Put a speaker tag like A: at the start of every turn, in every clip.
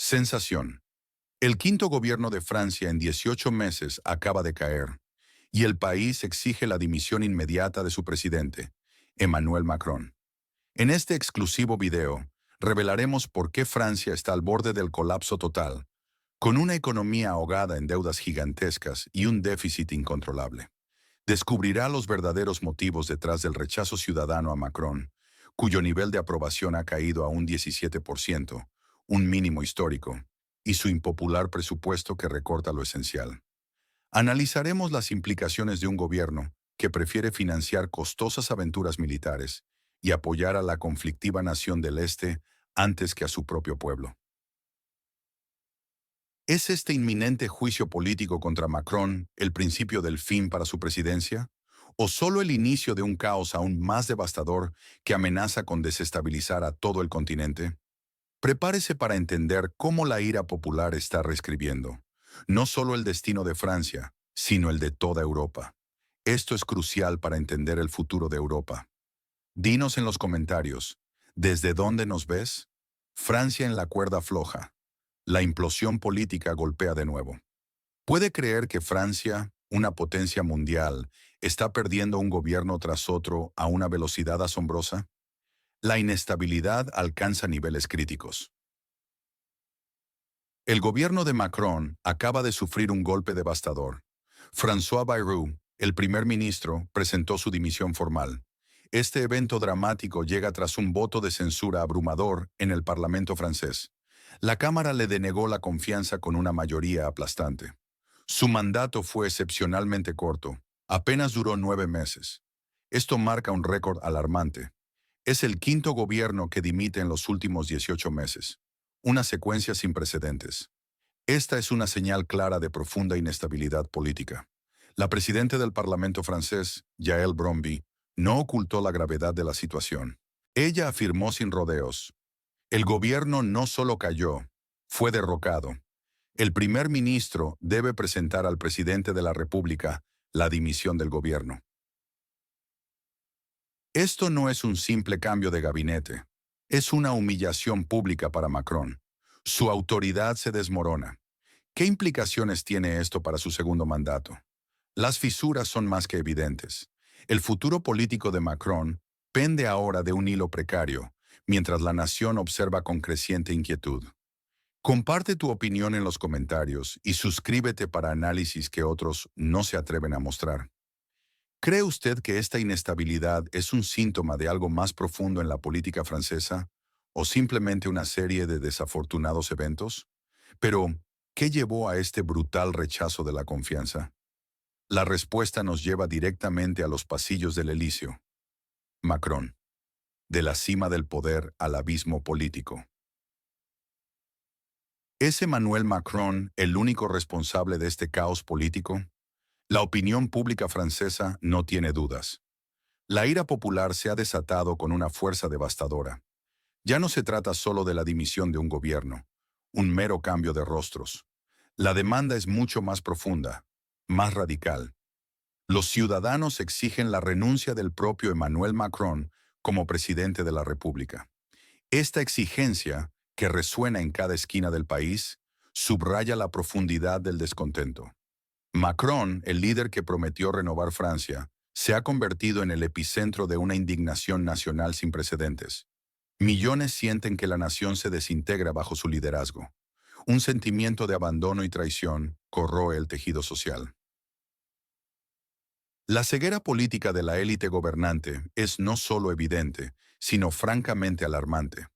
A: Sensación. El quinto gobierno de Francia en 18 meses acaba de caer, y el país exige la dimisión inmediata de su presidente, Emmanuel Macron. En este exclusivo video, revelaremos por qué Francia está al borde del colapso total, con una economía ahogada en deudas gigantescas y un déficit incontrolable. Descubrirá los verdaderos motivos detrás del rechazo ciudadano a Macron, cuyo nivel de aprobación ha caído a un 17%, un mínimo histórico, y su impopular presupuesto que recorta lo esencial. Analizaremos las implicaciones de un gobierno que prefiere financiar costosas aventuras militares y apoyar a la conflictiva nación del Este antes que a su propio pueblo. ¿Es este inminente juicio político contra Macron el principio del fin para su presidencia? ¿O solo el inicio de un caos aún más devastador que amenaza con desestabilizar a todo el continente? Prepárese para entender cómo la ira popular está reescribiendo, no solo el destino de Francia, sino el de toda Europa. Esto es crucial para entender el futuro de Europa. Dinos en los comentarios, ¿desde dónde nos ves? Francia en la cuerda floja. La implosión política golpea de nuevo. ¿Puede creer que Francia, una potencia mundial, está perdiendo un gobierno tras otro a una velocidad asombrosa? La inestabilidad alcanza niveles críticos. El gobierno de Macron acaba de sufrir un golpe devastador. François Bayrou, el primer ministro, presentó su dimisión formal. Este evento dramático llega tras un voto de censura abrumador en el Parlamento francés. La Cámara le denegó la confianza con una mayoría aplastante. Su mandato fue excepcionalmente corto, apenas duró 9 meses. Esto marca un récord alarmante. Es el quinto gobierno que dimite en los últimos 18 meses. Una secuencia sin precedentes. Esta es una señal clara de profunda inestabilidad política. La presidenta del Parlamento francés, Yael Bromby, no ocultó la gravedad de la situación. Ella afirmó sin rodeos: el gobierno no solo cayó, fue derrocado. El primer ministro debe presentar al presidente de la República la dimisión del gobierno. Esto no es un simple cambio de gabinete. Es una humillación pública para Macron. Su autoridad se desmorona. ¿Qué implicaciones tiene esto para su segundo mandato? Las fisuras son más que evidentes. El futuro político de Macron pende ahora de un hilo precario, mientras la nación observa con creciente inquietud. Comparte tu opinión en los comentarios y suscríbete para análisis que otros no se atreven a mostrar. ¿Cree usted que esta inestabilidad es un síntoma de algo más profundo en la política francesa o simplemente una serie de desafortunados eventos? Pero, ¿qué llevó a este brutal rechazo de la confianza? La respuesta nos lleva directamente a los pasillos del Elíseo. Macron. De la cima del poder al abismo político. ¿Es Emmanuel Macron el único responsable de este caos político? La opinión pública francesa no tiene dudas. La ira popular se ha desatado con una fuerza devastadora. Ya no se trata solo de la dimisión de un gobierno, un mero cambio de rostros. La demanda es mucho más profunda, más radical. Los ciudadanos exigen la renuncia del propio Emmanuel Macron como presidente de la República. Esta exigencia, que resuena en cada esquina del país, subraya la profundidad del descontento. Macron, el líder que prometió renovar Francia, se ha convertido en el epicentro de una indignación nacional sin precedentes. Millones sienten que la nación se desintegra bajo su liderazgo. Un sentimiento de abandono y traición corroe el tejido social. La ceguera política de la élite gobernante es no solo evidente, sino francamente alarmante.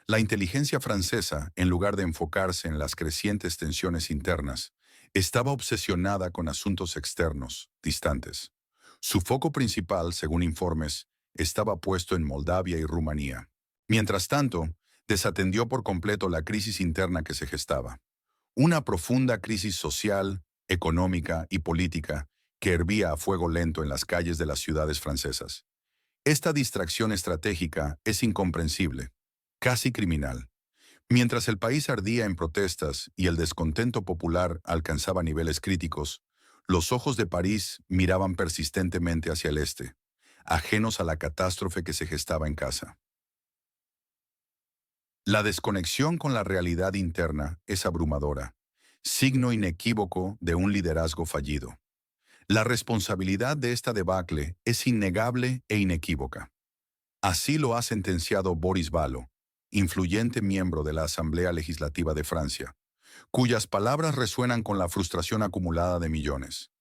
A: La inteligencia francesa, en lugar de enfocarse en las crecientes tensiones internas, estaba obsesionada con asuntos externos, distantes. Su foco principal, según informes, estaba puesto en Moldavia y Rumanía. Mientras tanto, desatendió por completo la crisis interna que se gestaba. Una profunda crisis social, económica y política que hervía a fuego lento en las calles de las ciudades francesas. Esta distracción estratégica es incomprensible, casi criminal. Mientras el país ardía en protestas y el descontento popular alcanzaba niveles críticos, los ojos de París miraban persistentemente hacia el este, ajenos a la catástrofe que se gestaba en casa. La desconexión con la realidad interna es abrumadora, signo inequívoco de un liderazgo fallido. La responsabilidad de esta debacle es innegable e inequívoca. Así lo ha sentenciado Boris Vallaud, influyente miembro de la Asamblea Legislativa de Francia, cuyas palabras resuenan con la frustración acumulada de millones.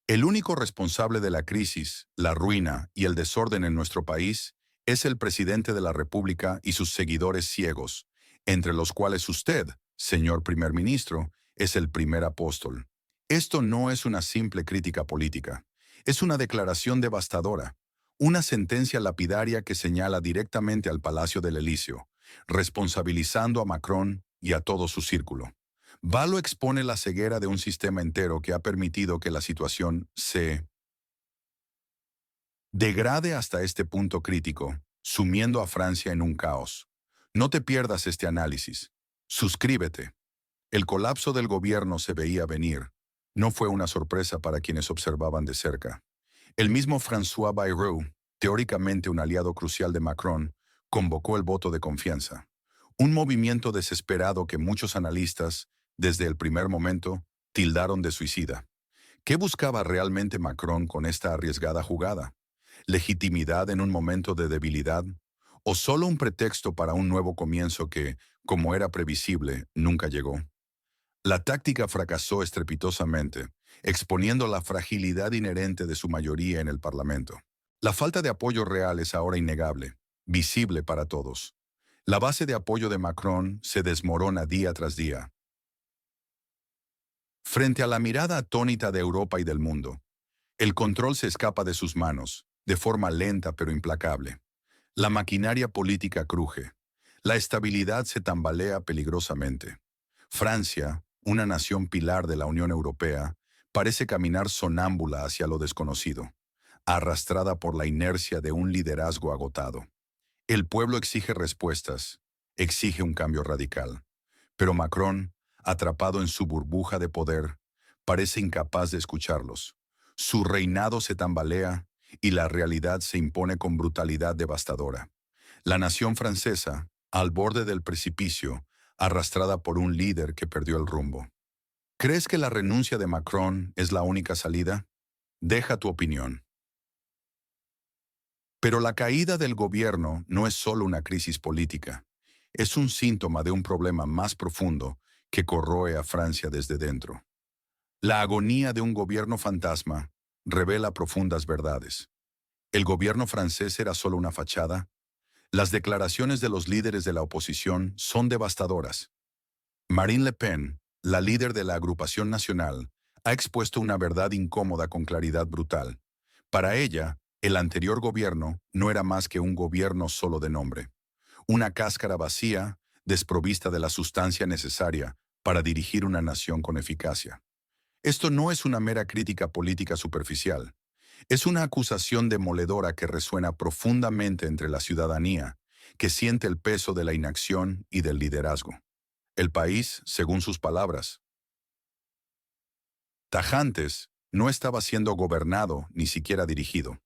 A: El único responsable de la crisis, la ruina y el desorden en nuestro país es el presidente de la República y sus seguidores ciegos, entre los cuales usted, señor primer ministro, es el primer apóstol. Esto no es una simple crítica política, es una declaración devastadora, una sentencia lapidaria que señala directamente al Palacio del Elíseo, responsabilizando a Macron y a todo su círculo. Valo expone la ceguera de un sistema entero que ha permitido que la situación se degrade hasta este punto crítico, sumiendo a Francia en un caos. No te pierdas este análisis. Suscríbete. El colapso del gobierno se veía venir. No fue una sorpresa para quienes observaban de cerca. El mismo François Bayrou, teóricamente un aliado crucial de Macron, convocó el voto de confianza. Un movimiento desesperado que muchos analistas, desde el primer momento, tildaron de suicida. ¿Qué buscaba realmente Macron con esta arriesgada jugada? ¿Legitimidad en un momento de debilidad? ¿O solo un pretexto para un nuevo comienzo que, como era previsible, nunca llegó? La táctica fracasó estrepitosamente, exponiendo la fragilidad inherente de su mayoría en el Parlamento. La falta de apoyo real es ahora innegable, visible para todos. La base de apoyo de Macron se desmorona día tras día. Frente a la mirada atónita de Europa y del mundo, el control se escapa de sus manos, de forma lenta pero implacable. La maquinaria política cruje. La estabilidad se tambalea peligrosamente. Francia, una nación pilar de la Unión Europea, parece caminar sonámbula hacia lo desconocido, arrastrada por la inercia de un liderazgo agotado. El pueblo exige respuestas, exige un cambio radical. Pero Macron, atrapado en su burbuja de poder, parece incapaz de escucharlos. Su reinado se tambalea y la realidad se impone con brutalidad devastadora. La nación francesa, al borde del precipicio, arrastrada por un líder que perdió el rumbo. ¿Crees que la renuncia de Macron es la única salida? Deja tu opinión. Pero la caída del gobierno no es solo una crisis política. Es un síntoma de un problema más profundo que corroe a Francia desde dentro. La agonía de un gobierno fantasma revela profundas verdades. ¿El gobierno francés era solo una fachada? Las declaraciones de los líderes de la oposición son devastadoras. Marine Le Pen, la líder de la agrupación nacional, ha expuesto una verdad incómoda con claridad brutal. Para ella, el anterior gobierno no era más que un gobierno solo de nombre. Una cáscara vacía, desprovista de la sustancia necesaria para dirigir una nación con eficacia. Esto no es una mera crítica política superficial. Es una acusación demoledora que resuena profundamente entre la ciudadanía, que siente el peso de la inacción y del liderazgo. El país, según sus palabras, tajantes, no estaba siendo gobernado ni siquiera dirigido.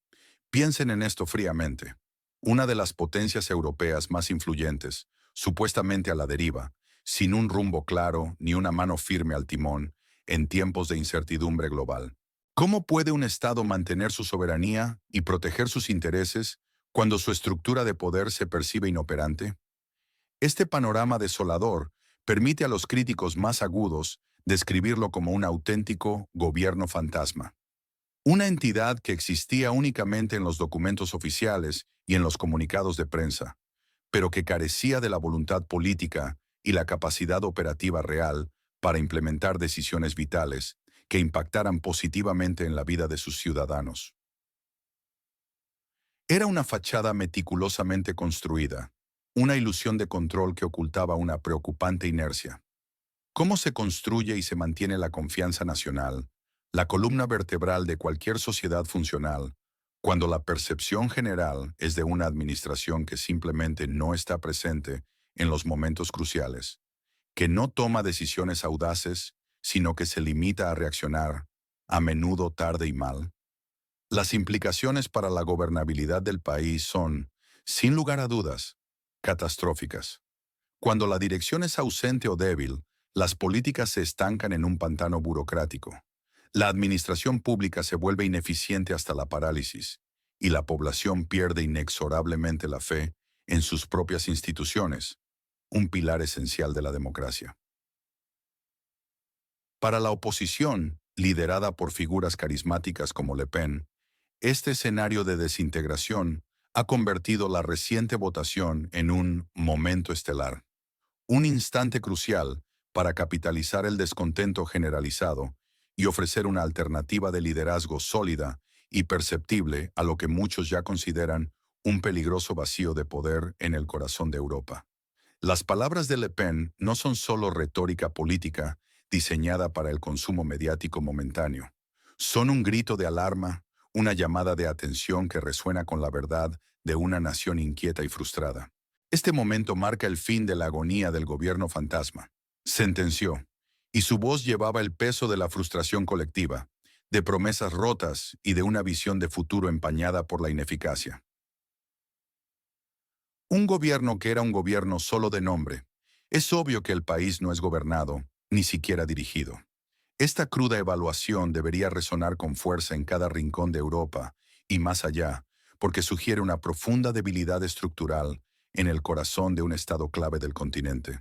A: Piensen en esto fríamente. Una de las potencias europeas más influyentes, supuestamente a la deriva, sin un rumbo claro ni una mano firme al timón, en tiempos de incertidumbre global. ¿Cómo puede un Estado mantener su soberanía y proteger sus intereses cuando su estructura de poder se percibe inoperante? Este panorama desolador permite a los críticos más agudos describirlo como un auténtico gobierno fantasma. Una entidad que existía únicamente en los documentos oficiales y en los comunicados de prensa, pero que carecía de la voluntad política y la capacidad operativa real para implementar decisiones vitales que impactaran positivamente en la vida de sus ciudadanos. Era una fachada meticulosamente construida, una ilusión de control que ocultaba una preocupante inercia. ¿Cómo se construye y se mantiene la confianza nacional, la columna vertebral de cualquier sociedad funcional, cuando la percepción general es de una administración que simplemente no está presente en los momentos cruciales, que no toma decisiones audaces, sino que se limita a reaccionar, a menudo tarde y mal? Las implicaciones para la gobernabilidad del país son, sin lugar a dudas, catastróficas. Cuando la dirección es ausente o débil, las políticas se estancan en un pantano burocrático. La administración pública se vuelve ineficiente hasta la parálisis, y la población pierde inexorablemente la fe en sus propias instituciones, un pilar esencial de la democracia. Para la oposición, liderada por figuras carismáticas como Le Pen, este escenario de desintegración ha convertido la reciente votación en un momento estelar, un instante crucial para capitalizar el descontento generalizado y ofrecer una alternativa de liderazgo sólida y perceptible a lo que muchos ya consideran un peligroso vacío de poder en el corazón de Europa. Las palabras de Le Pen no son solo retórica política diseñada para el consumo mediático momentáneo. Son un grito de alarma, una llamada de atención que resuena con la verdad de una nación inquieta y frustrada. Este momento marca el fin de la agonía del gobierno fantasma, sentenció, y su voz llevaba el peso de la frustración colectiva, de promesas rotas y de una visión de futuro empañada por la ineficacia. Un gobierno que era un gobierno solo de nombre. Es obvio que el país no es gobernado, ni siquiera dirigido. Esta cruda evaluación debería resonar con fuerza en cada rincón de Europa y más allá, porque sugiere una profunda debilidad estructural en el corazón de un estado clave del continente.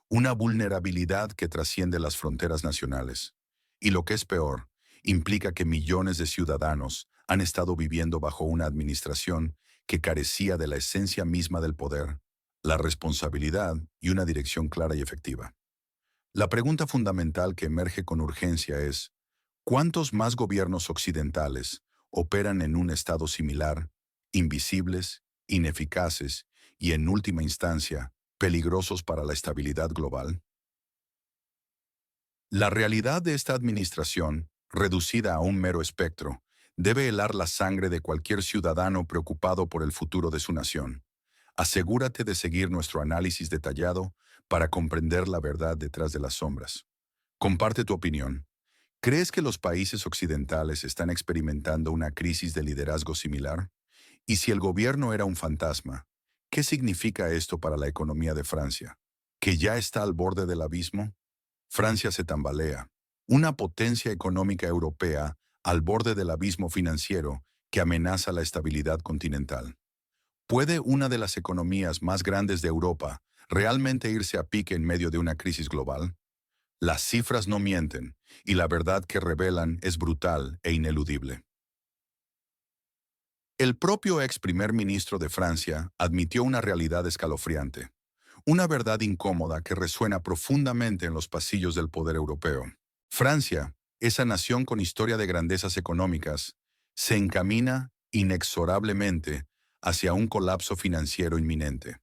A: Una vulnerabilidad que trasciende las fronteras nacionales. Y lo que es peor, implica que millones de ciudadanos han estado viviendo bajo una administración que carecía de la esencia misma del poder, la responsabilidad y una dirección clara y efectiva. La pregunta fundamental que emerge con urgencia es, ¿cuántos más gobiernos occidentales operan en un estado similar, invisibles, ineficaces y, en última instancia, peligrosos para la estabilidad global? La realidad de esta administración, reducida a un mero espectro, debe helar la sangre de cualquier ciudadano preocupado por el futuro de su nación. Asegúrate de seguir nuestro análisis detallado para comprender la verdad detrás de las sombras. Comparte tu opinión. ¿Crees que los países occidentales están experimentando una crisis de liderazgo similar? Y si el gobierno era un fantasma, ¿qué significa esto para la economía de Francia? ¿Que ya está al borde del abismo? Francia se tambalea. Una potencia económica europea al borde del abismo financiero que amenaza la estabilidad continental. ¿Puede una de las economías más grandes de Europa realmente irse a pique en medio de una crisis global? Las cifras no mienten, y la verdad que revelan es brutal e ineludible. El propio ex primer ministro de Francia admitió una realidad escalofriante, una verdad incómoda que resuena profundamente en los pasillos del poder europeo. Francia, esa nación con historia de grandezas económicas, se encamina inexorablemente hacia un colapso financiero inminente.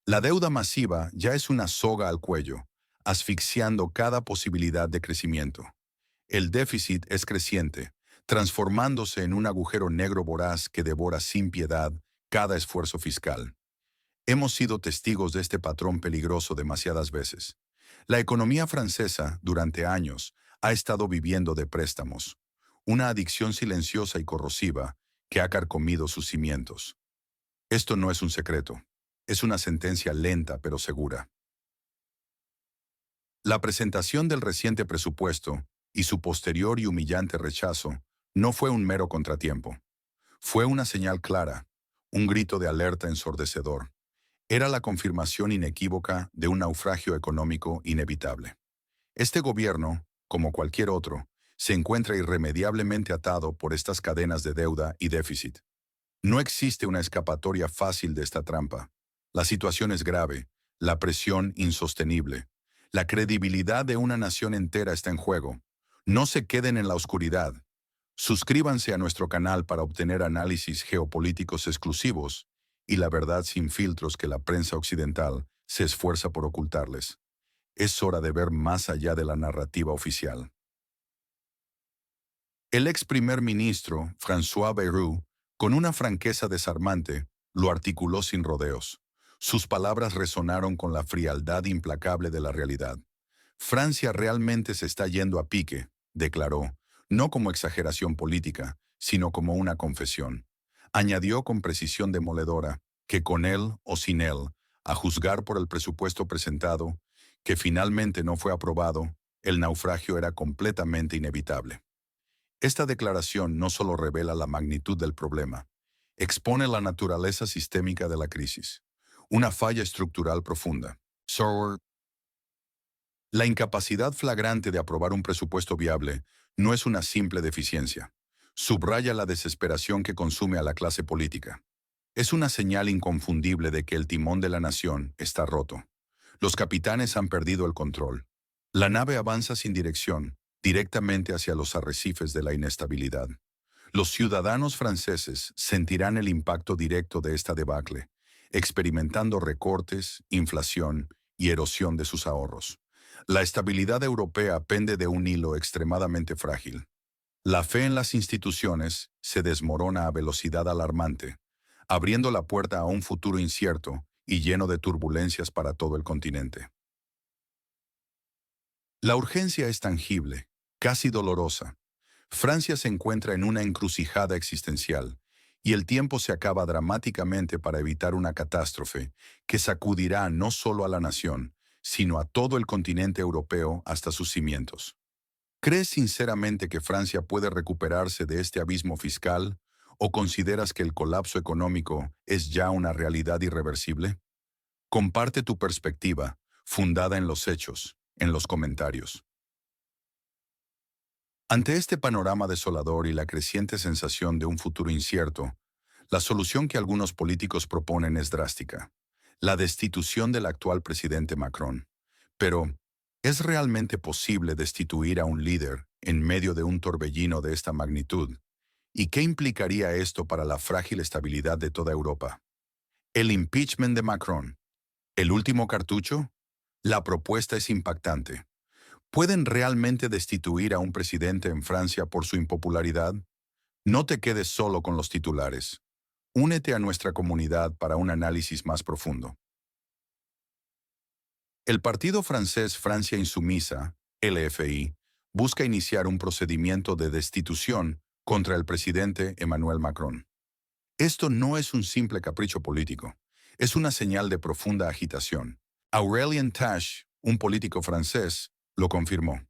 A: La deuda masiva ya es una soga al cuello, asfixiando cada posibilidad de crecimiento. El déficit es creciente, transformándose en un agujero negro voraz que devora sin piedad cada esfuerzo fiscal. Hemos sido testigos de este patrón peligroso demasiadas veces. La economía francesa, durante años, ha estado viviendo de préstamos, una adicción silenciosa y corrosiva que ha carcomido sus cimientos. Esto no es un secreto, es una sentencia lenta pero segura. La presentación del reciente presupuesto y su posterior y humillante rechazo no fue un mero contratiempo. Fue una señal clara, un grito de alerta ensordecedor. Era la confirmación inequívoca de un naufragio económico inevitable. Este gobierno, como cualquier otro, se encuentra irremediablemente atado por estas cadenas de deuda y déficit. No existe una escapatoria fácil de esta trampa. La situación es grave, la presión insostenible. La credibilidad de una nación entera está en juego. No se queden en la oscuridad. Suscríbanse a nuestro canal para obtener análisis geopolíticos exclusivos y la verdad sin filtros que la prensa occidental se esfuerza por ocultarles. Es hora de ver más allá de la narrativa oficial. El ex primer ministro, François Bayrou, con una franqueza desarmante, lo articuló sin rodeos. Sus palabras resonaron con la frialdad implacable de la realidad. Francia realmente se está yendo a pique, declaró, no como exageración política, sino como una confesión. Añadió con precisión demoledora que con él o sin él, A juzgar por el presupuesto presentado, que finalmente no fue aprobado, el naufragio era completamente inevitable. Esta declaración no solo revela la magnitud del problema, expone la naturaleza sistémica de la crisis, una falla estructural profunda. La incapacidad flagrante de aprobar un presupuesto viable no es una simple deficiencia. Subraya la desesperación que consume a la clase política. Es una señal inconfundible de que el timón de la nación está roto. Los capitanes han perdido el control. La nave avanza sin dirección, directamente hacia los arrecifes de la inestabilidad. Los ciudadanos franceses sentirán el impacto directo de esta debacle, experimentando recortes, inflación y erosión de sus ahorros. La estabilidad europea pende de un hilo extremadamente frágil. La fe en las instituciones se desmorona a velocidad alarmante, abriendo la puerta a un futuro incierto y lleno de turbulencias para todo el continente. La urgencia es tangible, casi dolorosa. Francia se encuentra en una encrucijada existencial, y el tiempo se acaba dramáticamente para evitar una catástrofe que sacudirá no solo a la nación, sino a todo el continente europeo hasta sus cimientos. ¿Crees sinceramente que Francia puede recuperarse de este abismo fiscal o consideras que el colapso económico es ya una realidad irreversible? Comparte tu perspectiva, fundada en los hechos, en los comentarios. Ante este panorama desolador y la creciente sensación de un futuro incierto, la solución que algunos políticos proponen es drástica: la destitución del actual presidente Macron. Pero, ¿es realmente posible destituir a un líder en medio de un torbellino de esta magnitud? ¿Y qué implicaría esto para la frágil estabilidad de toda Europa? El impeachment de Macron. ¿El último cartucho? La propuesta es impactante. ¿Pueden realmente destituir a un presidente en Francia por su impopularidad? No te quedes solo con los titulares. Únete a nuestra comunidad para un análisis más profundo. El partido francés Francia Insumisa, LFI, busca iniciar un procedimiento de destitución contra el presidente Emmanuel Macron. Esto no es un simple capricho político, es una señal de profunda agitación. Aurélien Tache, un político francés, lo confirmó.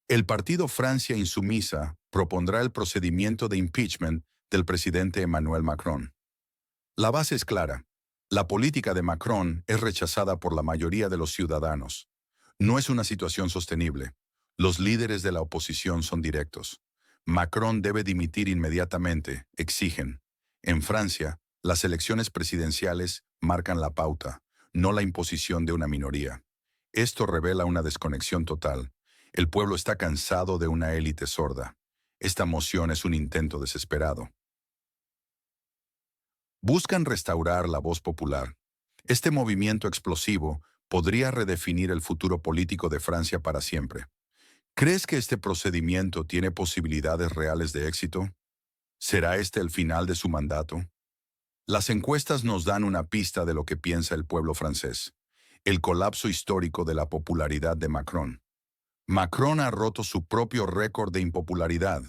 A: El partido Francia Insumisa propondrá el procedimiento de impeachment del presidente Emmanuel Macron. La base es clara. La política de Macron es rechazada por la mayoría de los ciudadanos. No es una situación sostenible. Los líderes de la oposición son directos. Macron debe dimitir inmediatamente, exigen. En Francia, las elecciones presidenciales marcan la pauta, no la imposición de una minoría. Esto revela una desconexión total. El pueblo está cansado de una élite sorda. Esta moción es un intento desesperado. Buscan restaurar la voz popular. Este movimiento explosivo podría redefinir el futuro político de Francia para siempre. ¿Crees que este procedimiento tiene posibilidades reales de éxito? ¿Será este el final de su mandato? Las encuestas nos dan una pista de lo que piensa el pueblo francés: el colapso histórico de la popularidad de Macron. Macron ha roto su propio récord de impopularidad.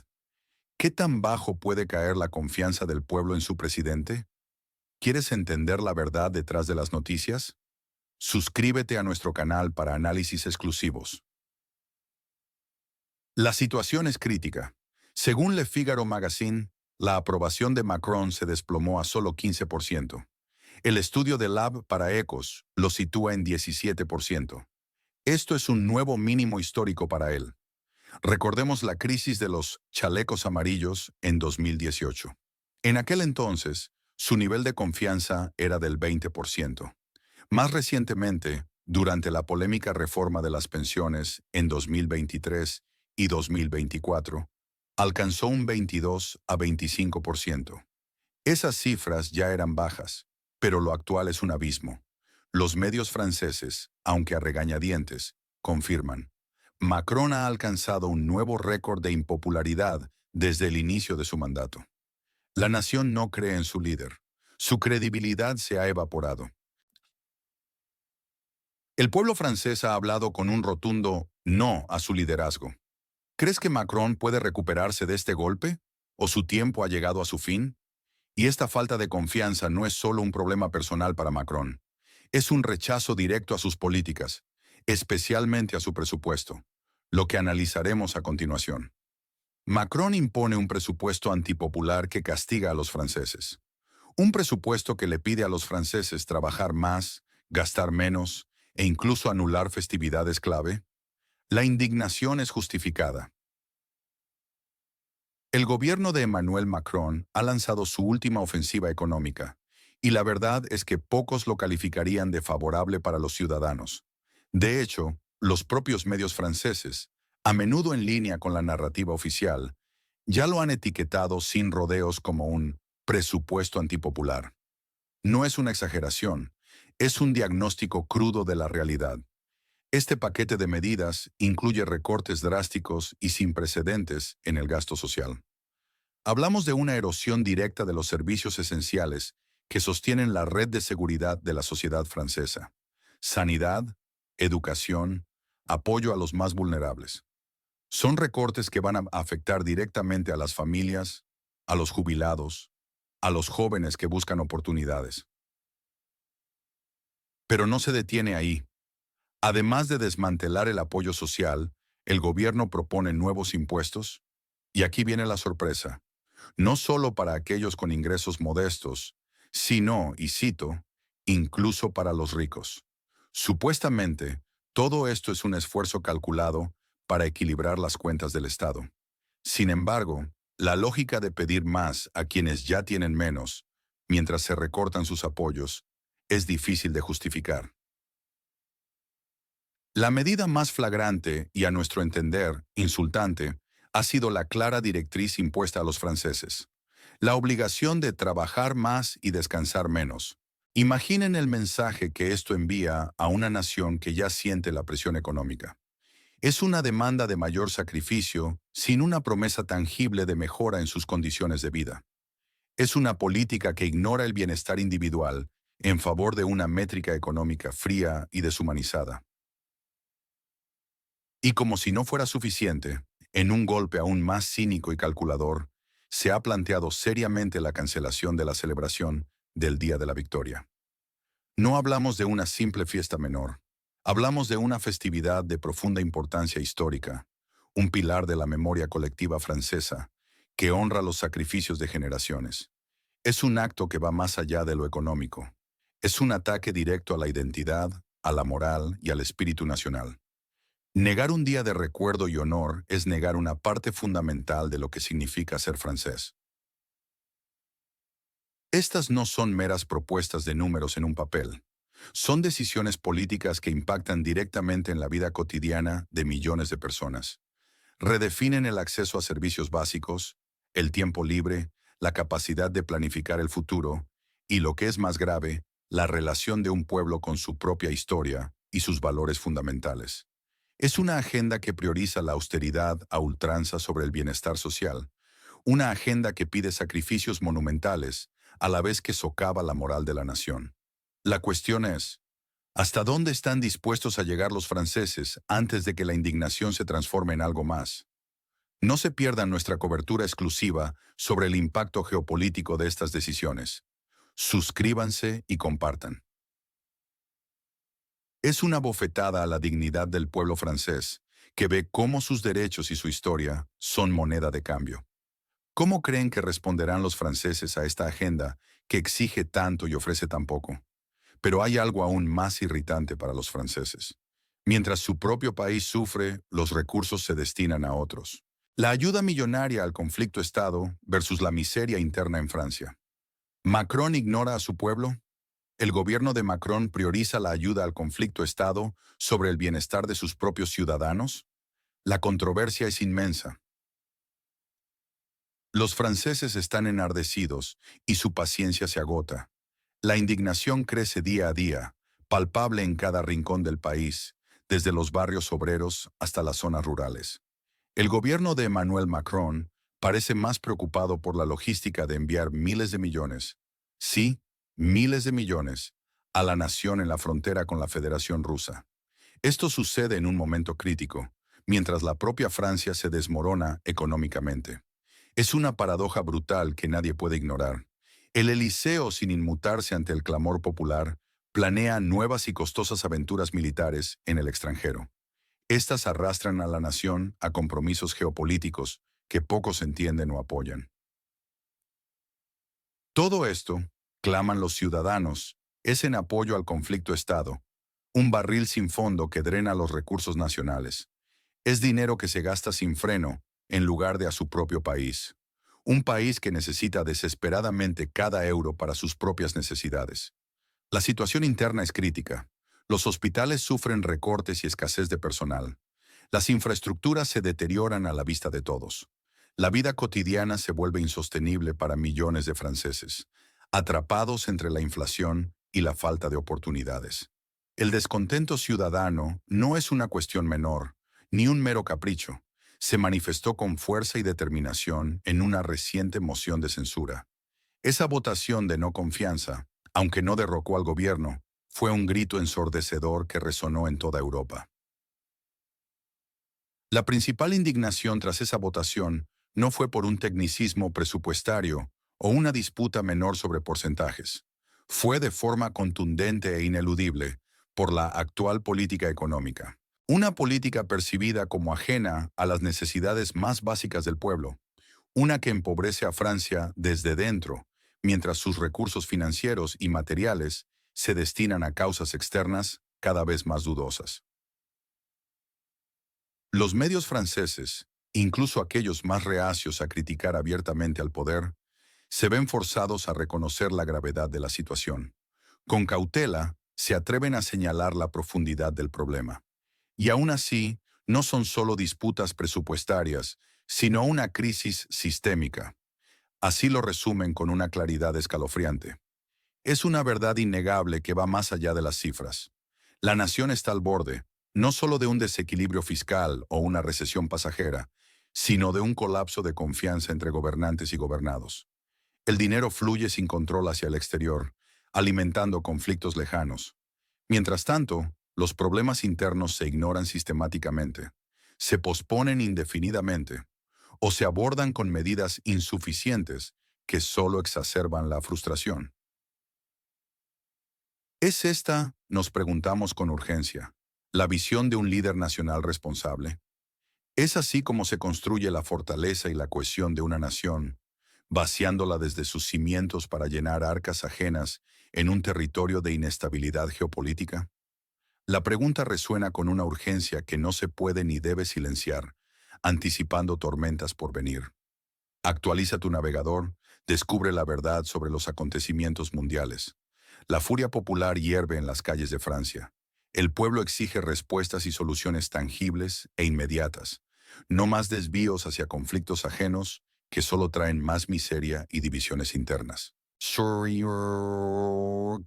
A: ¿Qué tan bajo puede caer la confianza del pueblo en su presidente? ¿Quieres entender la verdad detrás de las noticias? Suscríbete a nuestro canal para análisis exclusivos. La situación es crítica. Según Le Figaro Magazine, la aprobación de Macron se desplomó a solo 15%. El estudio de Lab para Ecos lo sitúa en 17%. Esto es un nuevo mínimo histórico para él. Recordemos la crisis de los chalecos amarillos en 2018. En aquel entonces, su nivel de confianza era del 20%. Más recientemente, durante la polémica reforma de las pensiones en 2023 y 2024, alcanzó un 22 a 25%. Esas cifras ya eran bajas, pero lo actual es un abismo. Los medios franceses, aunque a regañadientes, confirman: Macron ha alcanzado un nuevo récord de impopularidad desde el inicio de su mandato. La nación no cree en su líder. Su credibilidad se ha evaporado. El pueblo francés ha hablado con un rotundo no a su liderazgo. ¿Crees que Macron puede recuperarse de este golpe? ¿O su tiempo ha llegado a su fin? Y esta falta de confianza no es solo un problema personal para Macron. Es un rechazo directo a sus políticas, especialmente a su presupuesto, lo que analizaremos a continuación. Macron impone un presupuesto antipopular que castiga a los franceses. Un presupuesto que le pide a los franceses trabajar más, gastar menos e incluso anular festividades clave. La indignación es justificada. El gobierno de Emmanuel Macron ha lanzado su última ofensiva económica, y la verdad es que pocos lo calificarían de favorable para los ciudadanos. De hecho, los propios medios franceses, a menudo en línea con la narrativa oficial, ya lo han etiquetado sin rodeos como un presupuesto antipopular. No es una exageración, es un diagnóstico crudo de la realidad. Este paquete de medidas incluye recortes drásticos y sin precedentes en el gasto social. Hablamos de una erosión directa de los servicios esenciales que sostienen la red de seguridad de la sociedad francesa. Sanidad, educación, apoyo a los más vulnerables. Son recortes que van a afectar directamente a las familias, a los jubilados, a los jóvenes que buscan oportunidades. Pero no se detiene ahí. Además de desmantelar el apoyo social, el gobierno propone nuevos impuestos. Y aquí viene la sorpresa. No solo para aquellos con ingresos modestos, sino, y cito, incluso para los ricos. Supuestamente, todo esto es un esfuerzo calculado para equilibrar las cuentas del Estado. Sin embargo, la lógica de pedir más a quienes ya tienen menos, mientras se recortan sus apoyos, es difícil de justificar. La medida más flagrante y, a nuestro entender, insultante, ha sido la clara directriz impuesta a los franceses. La obligación de trabajar más y descansar menos. Imaginen el mensaje que esto envía a una nación que ya siente la presión económica. Es una demanda de mayor sacrificio sin una promesa tangible de mejora en sus condiciones de vida. Es una política que ignora el bienestar individual en favor de una métrica económica fría y deshumanizada. Y como si no fuera suficiente, en un golpe aún más cínico y calculador, se ha planteado seriamente la cancelación de la celebración del Día de la Victoria. No hablamos de una simple fiesta menor, hablamos de una festividad de profunda importancia histórica, un pilar de la memoria colectiva francesa, que honra los sacrificios de generaciones. Es un acto que va más allá de lo económico. Es un ataque directo a la identidad, a la moral y al espíritu nacional. Negar un día de recuerdo y honor es negar una parte fundamental de lo que significa ser francés. Estas no son meras propuestas de números en un papel. Son decisiones políticas que impactan directamente en la vida cotidiana de millones de personas. Redefinen el acceso a servicios básicos, el tiempo libre, la capacidad de planificar el futuro y, lo que es más grave, la relación de un pueblo con su propia historia y sus valores fundamentales. Es una agenda que prioriza la austeridad a ultranza sobre el bienestar social, una agenda que pide sacrificios monumentales a la vez que socava la moral de la nación. La cuestión es, ¿hasta dónde están dispuestos a llegar los franceses antes de que la indignación se transforme en algo más? No se pierdan nuestra cobertura exclusiva sobre el impacto geopolítico de estas decisiones. Suscríbanse y compartan. Es una bofetada a la dignidad del pueblo francés, que ve cómo sus derechos y su historia son moneda de cambio. ¿Cómo creen que responderán los franceses a esta agenda que exige tanto y ofrece tan poco? Pero hay algo aún más irritante para los franceses. Mientras su propio país sufre, los recursos se destinan a otros. La ayuda millonaria al conflicto Estado versus la miseria interna en Francia. ¿Macron ignora a su pueblo? ¿El gobierno de Macron prioriza la ayuda al conflicto Estado sobre el bienestar de sus propios ciudadanos? La controversia es inmensa. Los franceses están enardecidos y su paciencia se agota. La indignación crece día a día, palpable en cada rincón del país, desde los barrios obreros hasta las zonas rurales. El gobierno de Emmanuel Macron parece más preocupado por la logística de enviar miles de millones, sí, miles de millones, a la nación en la frontera con la Federación Rusa. Esto sucede en un momento crítico, mientras la propia Francia se desmorona económicamente. Es una paradoja brutal que nadie puede ignorar. El Eliseo, sin inmutarse ante el clamor popular, planea nuevas y costosas aventuras militares en el extranjero. Estas arrastran a la nación a compromisos geopolíticos que pocos entienden o apoyan. Todo esto, claman los ciudadanos, es en apoyo al conflicto Estado, un barril sin fondo que drena los recursos nacionales. Es dinero que se gasta sin freno en lugar de a su propio país. Un país que necesita desesperadamente cada euro para sus propias necesidades. La situación interna es crítica. Los hospitales sufren recortes y escasez de personal. Las infraestructuras se deterioran a la vista de todos. La vida cotidiana se vuelve insostenible para millones de franceses, atrapados entre la inflación y la falta de oportunidades. El descontento ciudadano no es una cuestión menor, ni un mero capricho. Se manifestó con fuerza y determinación en una reciente moción de censura. Esa votación de no confianza, aunque no derrocó al gobierno, fue un grito ensordecedor que resonó en toda Europa. La principal indignación tras esa votación no fue por un tecnicismo presupuestario o una disputa menor sobre porcentajes. Fue de forma contundente e ineludible por la actual política económica. Una política percibida como ajena a las necesidades más básicas del pueblo. Una que empobrece a Francia desde dentro, mientras sus recursos financieros y materiales se destinan a causas externas cada vez más dudosas. Los medios franceses, incluso aquellos más reacios a criticar abiertamente al poder, se ven forzados a reconocer la gravedad de la situación. Con cautela, se atreven a señalar la profundidad del problema. Y aún así, no son solo disputas presupuestarias, sino una crisis sistémica. Así lo resumen con una claridad escalofriante. Es una verdad innegable que va más allá de las cifras. La nación está al borde, no solo de un desequilibrio fiscal o una recesión pasajera, sino de un colapso de confianza entre gobernantes y gobernados. El dinero fluye sin control hacia el exterior, alimentando conflictos lejanos. Mientras tanto, los problemas internos se ignoran sistemáticamente, se posponen indefinidamente o se abordan con medidas insuficientes que solo exacerban la frustración. ¿Es esta, nos preguntamos con urgencia, la visión de un líder nacional responsable? ¿Es así como se construye la fortaleza y la cohesión de una nación, vaciándola desde sus cimientos para llenar arcas ajenas en un territorio de inestabilidad geopolítica? La pregunta resuena con una urgencia que no se puede ni debe silenciar, anticipando tormentas por venir. Actualiza tu navegador, descubre la verdad sobre los acontecimientos mundiales. La furia popular hierve en las calles de Francia. El pueblo exige respuestas y soluciones tangibles e inmediatas, no más desvíos hacia conflictos ajenos que solo traen más miseria y divisiones internas.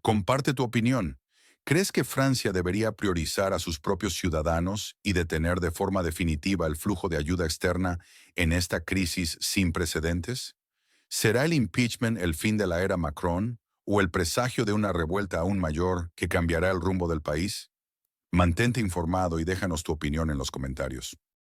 A: Comparte tu opinión. ¿Crees que Francia debería priorizar a sus propios ciudadanos y detener de forma definitiva el flujo de ayuda externa en esta crisis sin precedentes? ¿Será el impeachment el fin de la era Macron o el presagio de una revuelta aún mayor que cambiará el rumbo del país? Mantente informado y déjanos tu opinión en los comentarios.